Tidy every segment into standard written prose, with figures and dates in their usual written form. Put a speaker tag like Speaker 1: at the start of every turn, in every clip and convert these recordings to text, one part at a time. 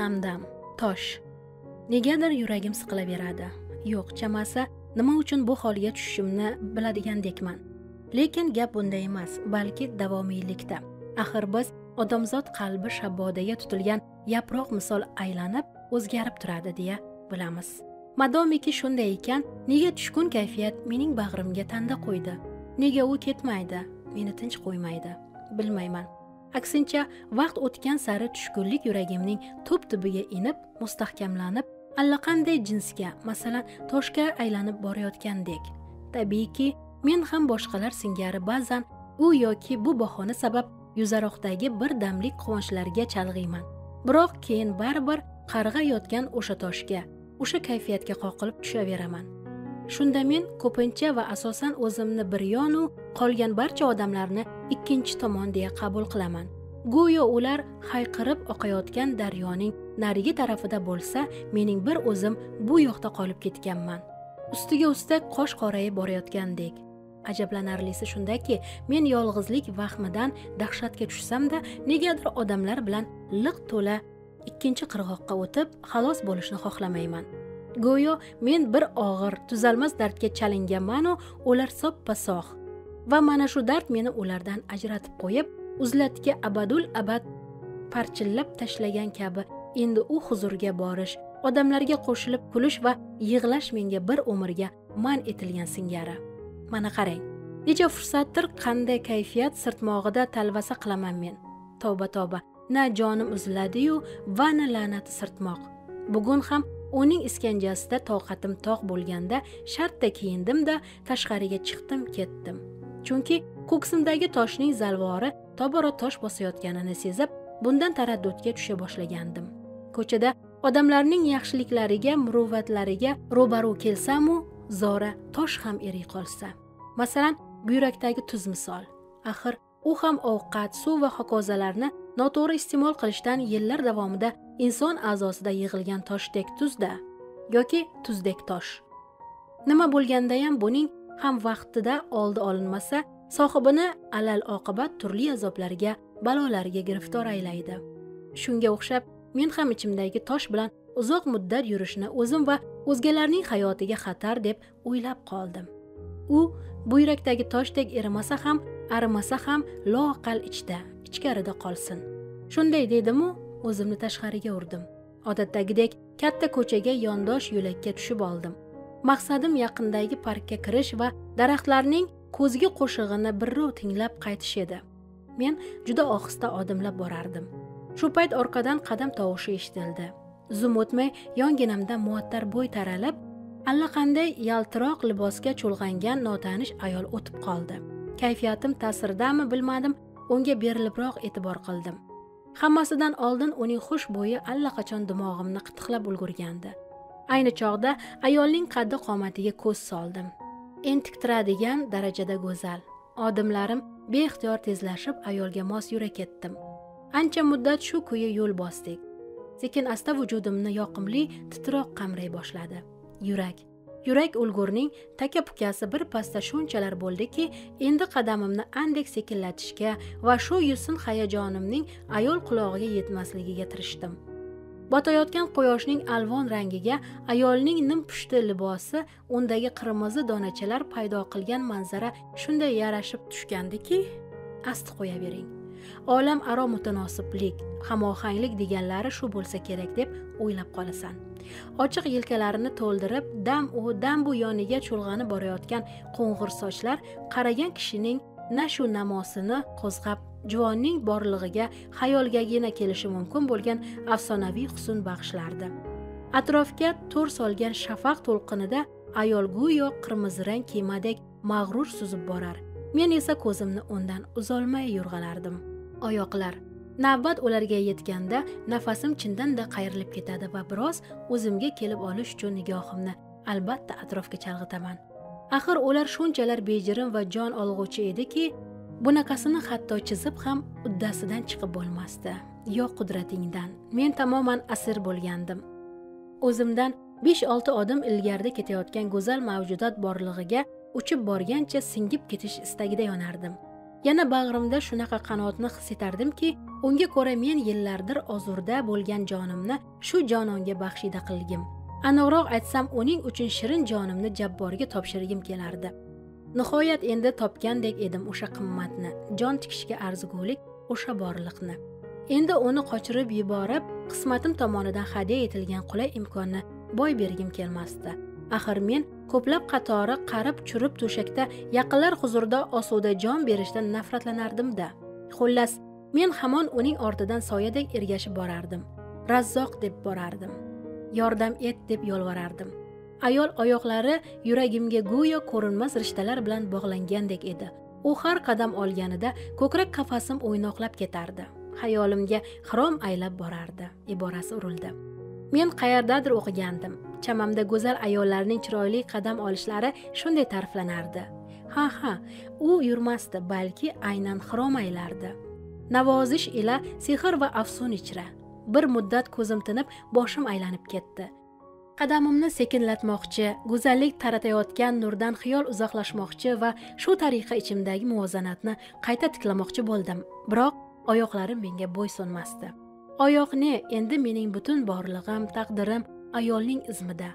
Speaker 1: hamdam. Tosh. Negadir yuragim siqilaveradi. Yo'q, chamasi nima uchun bu holga tushishimni biladigandekman. Lekin gap bunda emas, balki davomiylikda. Axir biz odamzod qalbi shabodaga tutilgan yaproq misol aylanib, o'zgarib turadi deya bilamiz. Madomiki shunday ekan, nega tushkun kayfiyat mening bag'rimga tanda qo'ydi? Nega u ketmaydi, meni tinch qo'ymaydi? Bilmayman. Aksincha, vaqt o'tgan sari tushkunlik yuragimning tub-tubiga inib, mustahkamlanib, allaqanday jinsga, masalan, toshga aylanib borayotgandek. Tabiiyki, men ham boshqalar singari ba'zan u yoki bu bahona sabab yuzaroqdagi bir damlik quvonchlarga chalg'iyman. Biroq keyin baribir qarg'a yotgan o'sha toshga, o'sha kayfiyatga qoqilib tushaveraman. Shunda men ko'pincha va asosan o'zimni bir yonu qolgan barcha odamlarni ikkinchi tomon deya qabul qilaman. Go'yo ular hayqirib oqayotgan daryoning narigi tarafida bo'lsa, mening bir o'zim bu yoqda qolib ketganman. Ustiga ustak qosh qorayib borayotgandek. Ajablanarlisi shundaki, men yolg'izlik vahmidan dahshatga tushsam-da, negadir odamlar bilan liq to'la ikkinchi qirg'oqqa o'tib, xalos bo'lishni xohlamayman. Go'yo men bir og'ir, tuzalmas dardga chalinganman-u, ular soppa-sog'. Va mana shu dard meni ulardan ajratib qo'yib, uzlatga abadul abad parchillab tashlagan kabi, endi u huzurga borish, odamlarga qo'shilib kulish va yig'lash menga bir umrga man etilgan singari. Mana qarang, necha fursatdir qanday kayfiyat sirtmog'ida talvasa qilaman men. Tavba, na jonim uziladi-yu, va na la'nati sirtmoq. Bugun ham uning iskanjasida toqatim toq bo'lganda shartta kiyindim-da, tashqariga chiqdim, ketdim. Chunki ko'ksimdagi toshning zalvori tobora tosh bosayotganini sezib, bundan taraddudga tusha boshlagandim. Ko'chada odamlarning yaxshiliklariga, muruvvatlariga ro'baro kelsam-u, zora tosh ham eriy qolsa. Masalan, buyrakdagi tuz misol. Axir u ham ovqat, suv va hokazolarni noto'g'ri iste'mol qilishdan yillar davomida inson a'zosida yig'ilgan toshdek tuzda yoki tuzdek tosh. Nima bo'lganda ham buning ham vaqtida oldi olinmasa, sohibini alal oqibat turli azoblarga, balolarga giriftor aylaydi. Shunga o'xshab, men ham ichimdagi tosh bilan uzoq muddat yurishni o'zim va o'zgalarning hayotiga xatar deb o'ylab qoldim. U buyrakdagi toshdek erimasa ham, arimasa ham loaqal ichkarida qolsin. Shunday dedim-u, o'zimni tashqariga urdim. Odatdagidek katta ko'chaga yondosh yo'lakka tushib oldim. Maqsadim yaqindagi parkka kirish va daraxtlarning ko'zgi qo'shig'ini birrov tinglab qaytish edi. Men juda ohista odimlab borardim. Shu payt orqadan qadam tovushi eshitildi. Zum o'tmay yonginamdan muattar bo'y taralib, allaqanday yaltiroq libosga cho'lg'angan notanish ayol o'tib qoldi. Kayfiyatim ta'siridami bilmadim, unga berilibroq e'tibor qildim. Hammasidan oldin uning xush bo'yi allaqachon dimog'imni qitiqlab ulgurgandi. Ayni chog'da ayolning qaddi qomatiga ko'z soldim. Entiktiradigan darajada go'zal. Odimlarim beixtiyor tezlashib ayolga mos yura ketdim. Ancha muddat shu kuyi yo'l bosdik. Sekin asta vujudimni yoqimli titroq qamray boshladi. Yurak ulgurning taka-pukasi bir pasda shunchalar bo'ldiki, endi qadamimni andek sekinlatishga va shu yusin hayajonimning ayol qulog'iga yetmasligiga tirishdim. Botayotgan quyoshning alvon rangiga ayolning nimpushti libosi, undagi qirmizi donachalar paydo qilgan manzara shunday yarashib tushgandiki, asti qo'yavering. Olam aro mutanosiblik, hamohanglik deganlari shu bo'lsa kerak deb o'ylab qolasan. Ochiq yelkalarini to'ldirib, dam bu yoniga cho'lg'anib borayotgan qo'ng'ir sochlar qaragan kishining nashu namosini qo'zg'ab, juvonning borlig'iga xayolgagina kelishi mumkin bo'lgan afsonaviy husn bag'ishlardi. Atrofga to'r solgan shafaq to'lqinida ayol go'yo qirmizi rang kiymadek mag'rur suzib borar. Men esa ko'zimni undan uzolmay yurg'alardim. Oyoqlar. Navbat ularga yetganda nafasim chindan-da qayrilib ketadi va biroz o'zimga kelib olish uchun nigohimni albatta atrofga chalg'itaman. Axir ular shunchalar bejirim va jon olg'uvchi ediki, bunaqasini hatto chizib ham uddasidan chiqib bo'lmasdi. Yo qudratingdan. Men tamoman asir bo'lgandim. O'zimdan 5-6 odim ilgarida ketayotgan go'zal mavjudot borlig'iga uchib borgancha singib ketish istagida yonardim. Yana bag'rimda shunaqa qanotni his etardimki, Unga ko'ra men yillardir ozurda bo'lgan jonimni shu jononga baxshida qilgim. Aniqroq aytsam, uning uchun shirin jonimni jabborga topshirgim kelardi. Nihoyat endi topgandek edim o'sha qimmatni, jon tikishga arzigulik o'sha borliqni. Endi uni qochirib yuborib, qismatim tomonidan hadya etilgan qulay imkonni boy bergim kelmasdi. Axir men ko'plab qatori qarib churib to'shakda yaqinlar huzurida osuda jon berishdan nafratlanardim-da. Xullas, men hamon uning ortidan soyadek ergashib borardim. Razzoq deb borardim. Yordam et deb yolvorardim. Ayol oyoqlari yuragimga go'yo ko'rinmas rishtalar bilan bog'langandek edi. U har qadam olganida ko'krak qafasim o'ynoqlab ketardi. Xayolimga xirom aylab borardi. Iborasi urildi. Men qayerdadir o'qigandim. Chamamda go'zal ayollarning chiroyli qadam olishlari shunday ta'riflanardi. Ha, u yurmasdi, balki aynan xirom aylardi. Navozish ila sehr va afsun ichra. Bir muddat ko'zim tinib, boshim aylanib ketdi. Qadamimni sekinlatmoqchi, go'zallik taratayotgan nurdan xiyol uzoqlashmoqchi va shu tariqa ichimdagi muvozanatni qayta tiklamoqchi bo'ldim. Biroq oyoqlarim menga bo'ysunmasdi. Oyoq ne? Endi mening butun borlig'im, taqdirim ayolning izmida.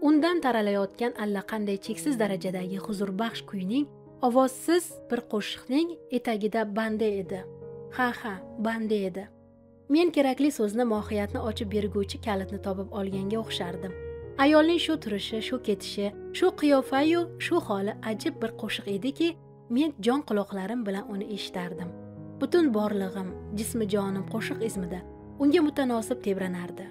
Speaker 1: Undan taralayotgan allaqanday cheksiz darajadagi huzurbaxsh kuyning, ovozsiz bir qo'shiqning etagida banda edi. Ha, banda edi. Men kerakli so'zni, mohiyatni ochib berguvchi kalitni topib olganga o'xshardim. Ayolning shu turishi, shu ketishi, shu qiyofa-yu shu holi ajib bir qo'shiq ediki, men jon quloqlarim bilan uni eshitardim. Butun borlig'im, jismi jonim qo'shiq izmida unga mutanosib tebranardi.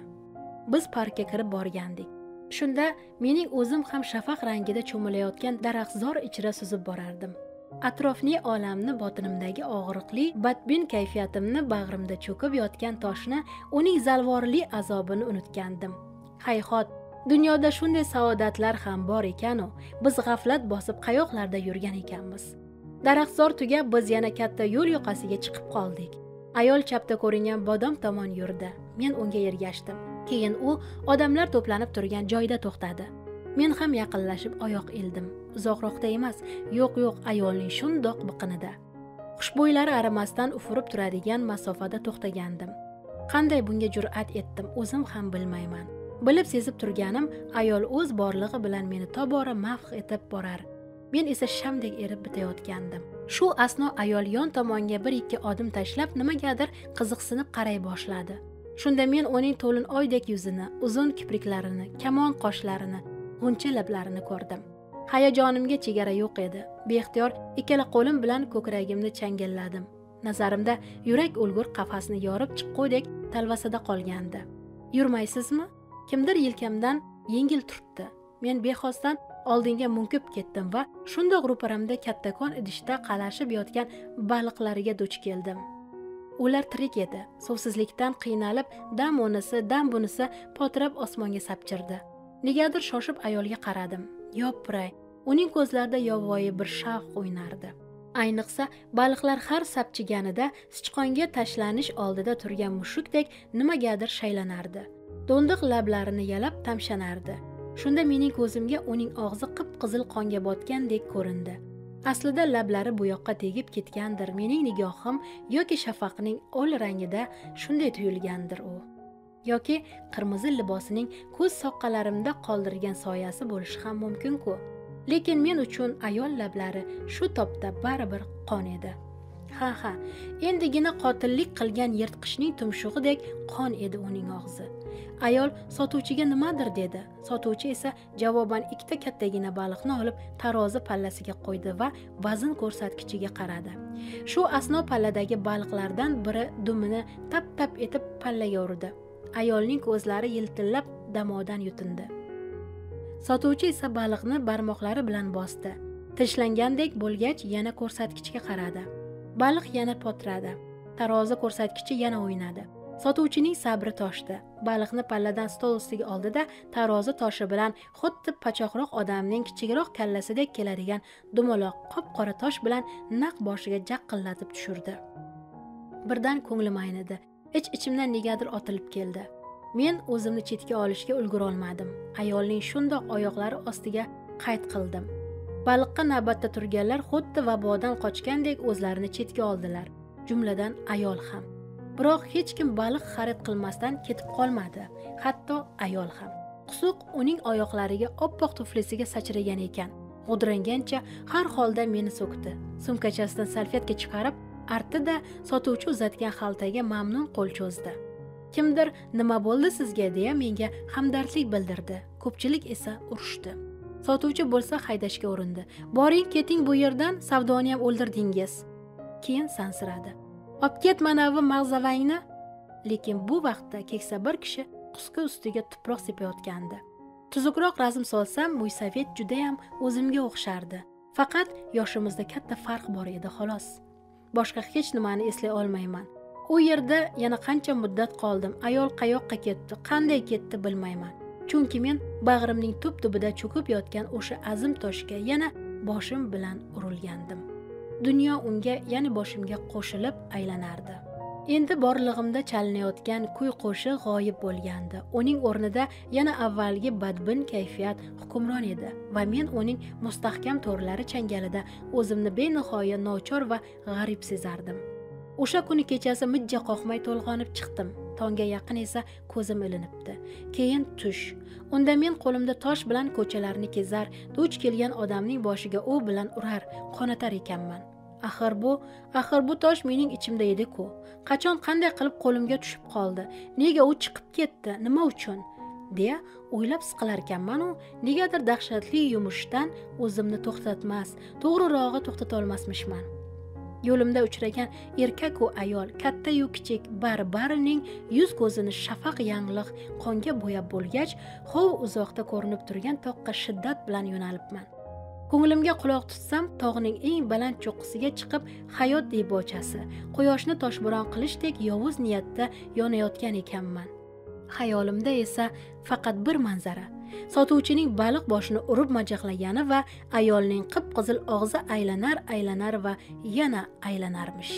Speaker 1: Biz parkka kirib borgandik. Shunda mening o'zim ham shafaq rangida cho'milayotgan daraxtzor ichra suzib borardim. Atrofli olamni, botinimdagi og'riqli, badbin kayfiyatimni, bag'rimda cho'kib yotgan toshni, uning zalvorli azobini unutgandim. Hayhot, dunyoda shunday saodatlar ham bor ekan-u, biz g'aflat bosib qayoqlarda yurgan ekanmiz. Daraxtzor tugab, biz yana katta yo'l yoqasiga chiqib qoldik. Ayol chapda ko'ringan bodom tomon yurdi. Men unga ergashdim. Keyin u odamlar to'planib turgan joyda to'xtadi. Men ham yaqinlashib oyoq ildim. Uzoqroqda emas, yo'q, ayolning shundoq biqinida. Xushbo'ylari arimasdan ufurib turadigan masofada to'xtagandim. Qanday bunga jur'at etdim, o'zim ham bilmayman. Bilib sezib turganim, ayol o'z borlig'i bilan meni tobora mahv etib borar. Men esa shamdek erib bitayotgandim. Shu asno ayol yon tomonga bir ikki odim tashlab nimagadir qiziqsinib qaray boshladi. Shunda men uning to'lin oydek yuzini, uzun kipriklarini, kamon qoshlarini, g'uncha lablarini ko'rdim. Hayajonimga chegara yo'q edi. Beixtiyor ikkala qo'lim bilan ko'kragimni changalladim. Nazarimda yurak o'lgur qafasni yorib chiqqudek talvasada qolgandi. Yurmaysizmi? Kimdir yelkamdan yengil turtdi. Men bexosdan oldinga munkib ketdim va shundoq ro'paramda kattakon idishda qalashib yotgan baliqlarga duch keldim. Ular tirik edi. Suvsizlikdan qiynalib, dam unisi, dam bunisi potirab osmonga sapchirdi. Negadir shoshib ayolga qaradim. Yopiray, uning ko'zlarida yovvoyi bir shavq o'ynardi. Ayniqsa, baliqlar har sapchiganida sichqonga tashlanish oldida turgan mushukdek nimagadir shaylanardi. Do'ndiq lablarini yalab tamshanardi. Shunda mening ko'zimga uning og'zi qip-qizil qonga botgandek ko'rindi. Aslida lablari bu yoqqa tegib ketgandir. Mening nigohim yoki shafaqning ol rangida shunday tuyulgandir u. Yoki qirmizi libosining ko'z soqqalarimda qoldirgan soyasi bo'lishi ham mumkin-ku. Lekin men uchun ayol lablari shu topda baribir qon edi. Ha, endigina qotillik qilgan yirtqichning tumshug'idek qon edi uning og'zi. Ayol sotuvchiga nimadir dedi. Sotuvchi esa javoban ikkita kattagina baliqni olib tarozi pallasiga qo'ydi va vazn ko'rsatkichiga qaradi. Shu asno palladagi baliqlardan biri dumini tap-tap etib pallaga urdi. Ayolning ko'zlari yiltillab damodan yutindi. Sotuvchi esa baliqni barmoqlari bilan bosdi. Tishlangandek bo'lgach yana ko'rsatkichga qaradi. Baliq yana potradi. Tarozi ko'rsatkichi yana o'ynadi. Sotuvchining sabri toshdi. Baliqni palladan stol ustiga oldida tarozi toshi bilan xuddi pachoqroq odamning kichikroq kallasidek keladigan dumaloq qop-qora tosh bilan naq boshiga jaqillatib tushirdi. Birdan ko'nglim aynidi. Ich-ichimdan negadir otilib keldi. Men o'zimni chetga olishga ulgura olmadim. Ayolning shundoq oyoqlari ostiga qayd qildim. Baliqqa navbatda turganlar xuddi vabodan qochgandek o'zlarini chetga oldilar. Jumladan ayol ham. biroq hech kim baliq xarid qilmasdan ketib qolmadi, hatto ayol ham. Qusuq uning oyoqlariga oppoq tuflisiga sachragan ekan. G'udrangancha har holda meni so'kdi. Sumkachasidan salfetka chiqarib, artdi-da sotuvchi uzatgan xaltaga mamnun qo'l cho'zdi. Kimdir "Nima bo'ldi sizga?" deya menga hamdardlik bildirdi. Ko'pchilik esa urishdi. Sotuvchi bo'lsa haydashga urindi. "Boring, keting bu yerdan, savdoni ham o'ldirdingiz." Keyin sansiradi. "Olib ket manavi mag'zavangni." Lekin bu vaqtda keksa bir kishi qusqi ustiga tuproq sepayotgandi. Tuzukroq rasm solsam, Mo'ysafet juda ham o'zimga o'xshardi. Faqat yoshimizda katta farq bor edi, xolos. Boshqa hech nimani eslay olmayman. U yerda yana qancha muddat qoldim, ayol qayoqqa ketdi, qanday ketdi bilmayman. Chunki men bag'rimning tub-tubida cho'kib yotgan o'sha azim toshga yana boshim bilan urilgandim. Dunyo unga, ya'ni boshimga qo'shilib aylanardi. Endi borlig'imda chalinayotgan kuy-qo'shiq g'oyib bo'lgandi. Uning o'rnida yana avvalgi badbin kayfiyat hukmron edi va men uning mustahkam to'rlari changalida o'zimni benihoya nochor va g'arib sezardim. O'sha kuni kechasi mijja qoqmay to'lg'onib chiqdim. Tongga yaqin esa ko'zim ilinibdi. Keyin tush. Unda men qo'limda tosh bilan ko'chalarni kezar, duch kelgan odamning boshiga u bilan urar, qonatar ekanman. Axir bu tosh mening ichimda edi-ku. Qachon qanday qilib qo'limga tushib qoldi? Nega u chiqib ketdi? Nima uchun? deya o'ylab siqilar ekanman u negadir dahshatli yumushdan o'zimni to'xtatmas, to'g'rirog'i to'xtata olmasmishman. Yo'limda uchragan erkak u ayol, katta yu kichik barining yuz ko'zini shafaq yangliq qonga bo'yab bo'lgach, hov uzoqda ko'rinib turgan toqqa shiddat bilan yo'nalibman. Ko'nglimga quloq tutsam, tog'ning eng baland cho'qqisiga chiqib, hayot debochasi, quyoshni toshbo'ron qilishdek yovuz niyatda yonayotgan ekanman. Xayolimda esa faqat bir manzara. Sotuvchining baliq boshini urib majaqlagani va ayolning qip-qizil og'zi aylanar va yana aylanarmish.